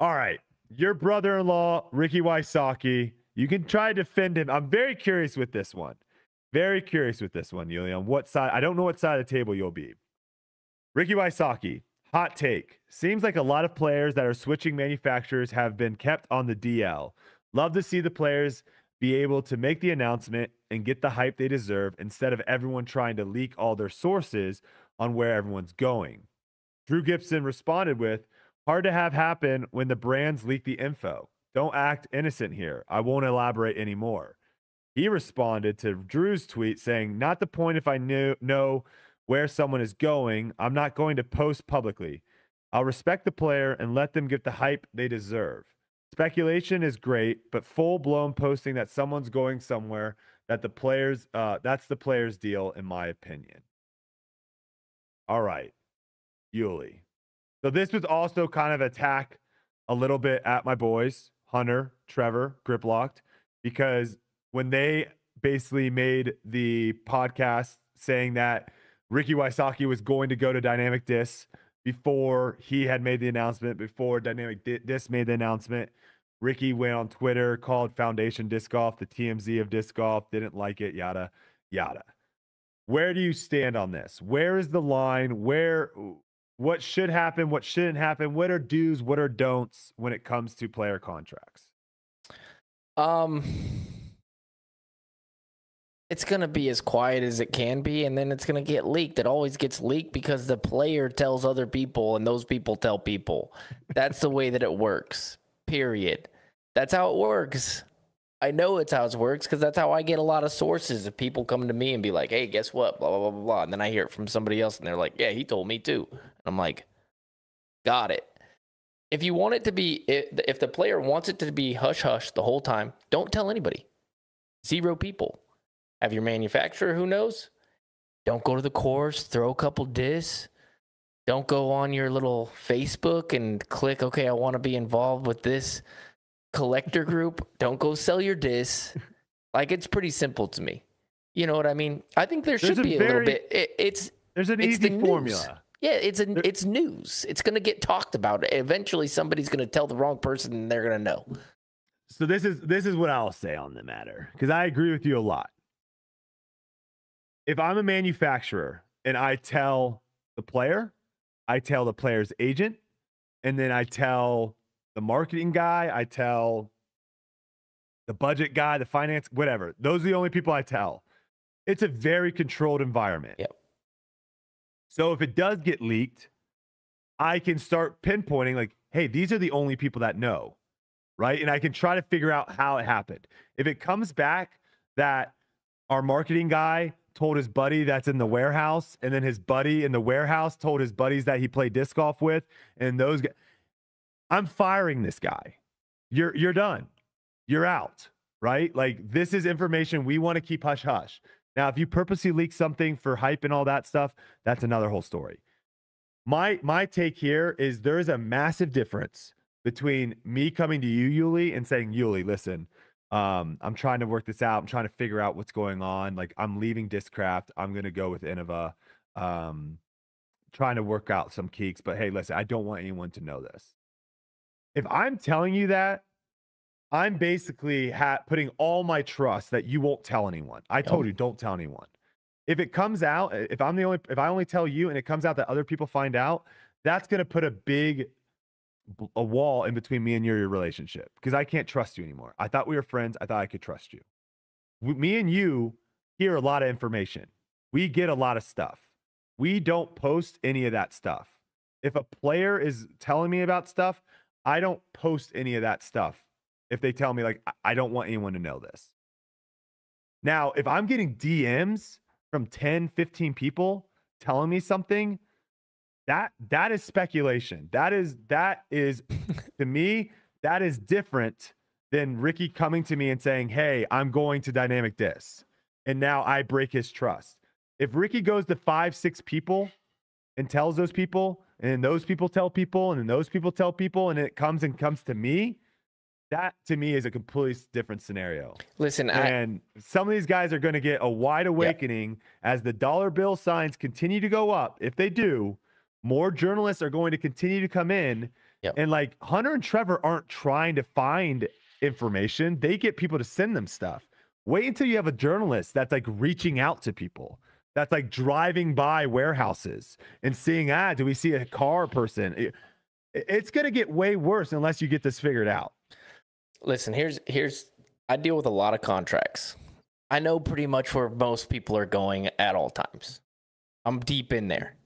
All right. Your brother-in-law, Ricky Wysocki, you can try to defend him. I'm very curious with this one. Very curious with this one, Yuli. On what side? I don't know what side of the table you'll be. Ricky Wysocki, hot take. Seems like a lot of players that are switching manufacturers have been kept on the DL. Love to see the players be able to make the announcement and get the hype they deserve instead of everyone trying to leak all their sources on where everyone's going. Drew Gibson responded with, hard to have happen when the brands leak the info. Don't act innocent here. I won't elaborate anymore. He responded to Drew's tweet saying, not the point if I know where someone is going. I'm not going to post publicly. I'll respect the player and let them get the hype they deserve. Speculation is great, but full-blown posting that someone's going somewhere, that's the player's deal, in my opinion. All right, Yuli. So this was also kind of attack a little bit at my boys, Hunter, Trevor, Griplocked, because when they basically made the podcast saying that Ricky Wysocki was going to go to Dynamic Disc before he had made the announcement, before Dynamic Disc made the announcement, Ricky went on Twitter, called Foundation Disc Golf the TMZ of disc golf, didn't like it, yada, yada. Where do you stand on this? Where is the line? What should happen? What shouldn't happen? What are do's? What are don'ts when it comes to player contracts? It's going to be as quiet as it can be, and then it's going to get leaked. It always gets leaked because the player tells other people, and those people tell people. That's the way that it works, period. That's how it works. I know it's how it works because that's how I get a lot of sources of people coming to me and be like, hey, guess what? Blah, blah, blah, blah, blah. And then I hear it from somebody else, and they're like, yeah, he told me too. And I'm like, got it. If you want it to be, if the player wants it to be hush-hush the whole time, don't tell anybody. 0 people. Have your manufacturer who knows. Don't go to the course, throw a couple discs. Don't go on your little Facebook and click, okay, I want to be involved with this collector group. Don't go sell your discs. Like, it's pretty simple to me. You know what I mean? I think there should be a little bit. There's an easy formula. Yeah, it's news. It's going to get talked about. Eventually, somebody's going to tell the wrong person, and they're going to know. So this is what I'll say on the matter, because I agree with you a lot. If I'm a manufacturer and I tell the player, I tell the player's agent, and then I tell the marketing guy, I tell the budget guy, the finance, whatever. Those are the only people I tell. It's a very controlled environment. Yep. So if it does get leaked, I can start pinpointing like, hey, these are the only people that know, right? And I can try to figure out how it happened. If it comes back that our marketing guy told his buddy that's in the warehouse, and then his buddy in the warehouse told his buddies that he played disc golf with, and those guys, I'm firing this guy. You're done. You're out, right? Like, this is information we want to keep hush hush. Now, if you purposely leak something for hype and all that stuff, that's another whole story. My take here is there is a massive difference between me coming to you, Yuli, and saying, Yuli, listen, I'm trying to work this out. I'm trying to figure out what's going on. Like, I'm leaving Discraft. I'm going to go with Innova. Trying to work out some kinks, but hey, listen, I don't want anyone to know this. If I'm telling you that, I'm basically putting all my trust that you won't tell anyone. I told you, don't tell anyone. If it comes out, if I only tell you and it comes out that other people find out, that's going to put a wall in between me and your relationship, because I can't trust you anymore. I thought we were friends. I thought I could trust you. Me and you hear a lot of information. We get a lot of stuff. We don't post any of that stuff. If a player is telling me about stuff, I don't post any of that stuff. If they tell me, like, I don't want anyone to know this. Now, if I'm getting DMs from 10, 15 people telling me something, that is speculation. That is to me, that is different than Ricky coming to me and saying, hey, I'm going to Dynamic Disc. And now I break his trust. If Ricky goes to 5, 6 people and tells those people, and then those people tell people, and then those people tell people, and it comes to me, that to me is a completely different scenario. Listen, and some of these guys are going to get a wide awakening as the dollar bill signs continue to go up. If they do, more journalists are going to continue to come in, Yep. And like Hunter and Trevor aren't trying to find information. They get people to send them stuff. Wait until you have a journalist that's like reaching out to people, that's like driving by warehouses and seeing, do we see a car person? It's going to get way worse unless you get this figured out. Listen, I deal with a lot of contracts. I know pretty much where most people are going at all times. I'm deep in there.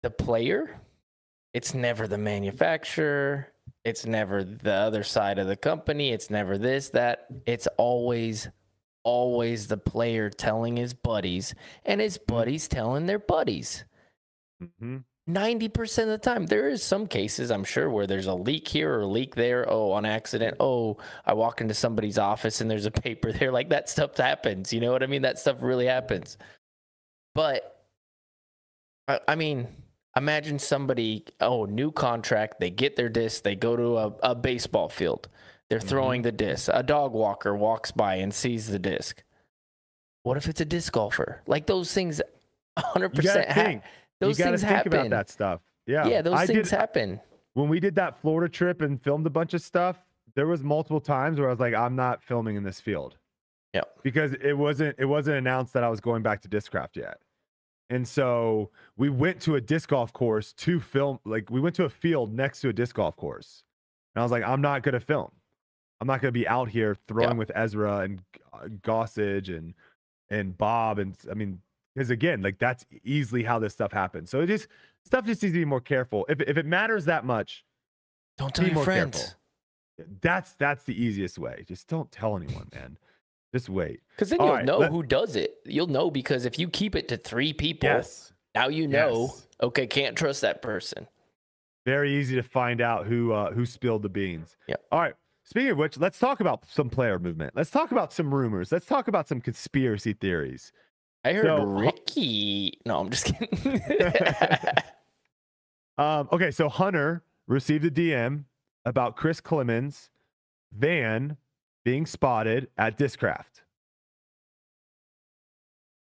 The player, it's never the manufacturer. It's never the other side of the company. It's never this, that. It's always the player telling his buddies, and his buddies telling their buddies. 90% of the time. There is some cases, I'm sure, where there's a leak here or a leak there. Oh, on accident. Oh, I walk into somebody's office and there's a paper there. Like, that stuff happens. You know what I mean? That stuff really happens. But, I mean, imagine somebody, new contract. They get their disc. They go to a baseball field. They're throwing the disc. A dog walker walks by and sees the disc. What if it's a disc golfer? Like, those things 100% happen. Those things happen. Think about that stuff. Yeah, those things happen. When we did that Florida trip and filmed a bunch of stuff, there was multiple times where I was like, I'm not filming in this field. Yeah, because it wasn't announced that I was going back to Discraft yet. And so we went to a disc golf course to film. Like, we went to a field next to a disc golf course, and I was like, I'm not going to film. I'm not going to be out here throwing with Ezra and Gossage and Bob. And I mean, because again, like, that's easily how this stuff happens. So stuff just needs to be more careful. If it matters that much, don't tell your friends. Careful. That's the easiest way. Just don't tell anyone, man. Just wait. Because then you'll know who does it. You'll know, because if you keep it to 3 people, now you know, okay, can't trust that person. Very easy to find out who spilled the beans. Yeah. All right. Speaking of which, let's talk about some player movement. Let's talk about some rumors. Let's talk about some conspiracy theories. I heard Ricky. No, I'm just kidding. Okay, so Hunter received a DM about Chris Clemens' van being spotted at Discraft.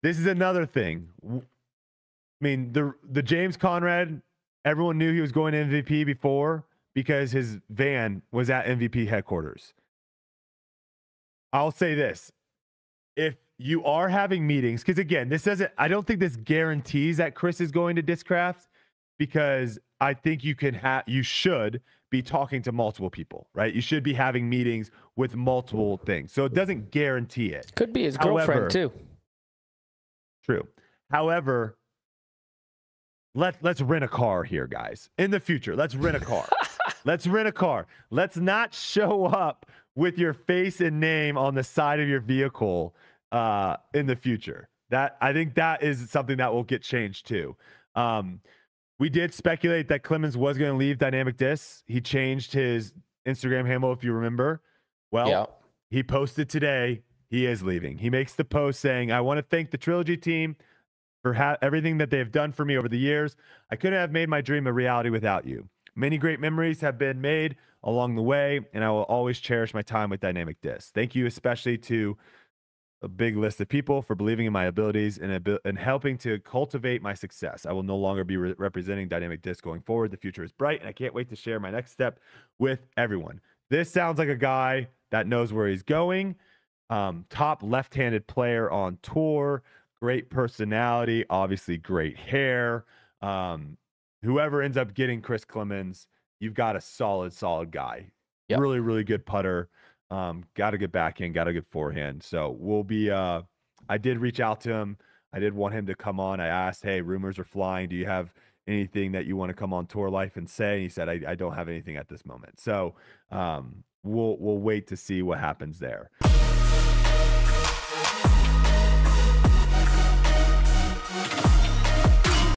This is another thing. I mean, the James Conrad, everyone knew he was going to MVP before because his van was at MVP headquarters. I'll say this. If you are having meetings, because again, I don't think this guarantees that Chris is going to Discraft, because I think you should be talking to multiple people, right? You should be having meetings with multiple things. So it doesn't guarantee it. Could be his girlfriend too. True. However, let's rent a car here, guys. In the future, let's rent a car. Let's rent a car. Let's not show up with your face and name on the side of your vehicle in the future. I think that is something that will get changed too. We did speculate that Clemens was going to leave Dynamic Discs. He changed his Instagram handle, if you remember. Well, he posted today he is leaving. He makes the post saying, I want to thank the Trilogy team for everything that they have done for me over the years. I couldn't have made my dream a reality without you. Many great memories have been made along the way, and I will always cherish my time with Dynamic Discs. Thank you especially to a big list of people for believing in my abilities and helping to cultivate my success. I will no longer be representing Dynamic Disc going forward. The future is bright, and I can't wait to share my next step with everyone. This sounds like a guy that knows where he's going. Top left-handed player on tour, great personality, obviously great hair. Whoever ends up getting Chris Clemens, you've got a solid guy. Yep. Really, really good putter. Got a good backhand, got a good forehand. So we'll be, I did reach out to him. I did want him to come on. I asked, hey, rumors are flying. Do you have anything that you want to come on Tour Life and say? And he said, I don't have anything at this moment. So we'll wait to see what happens there.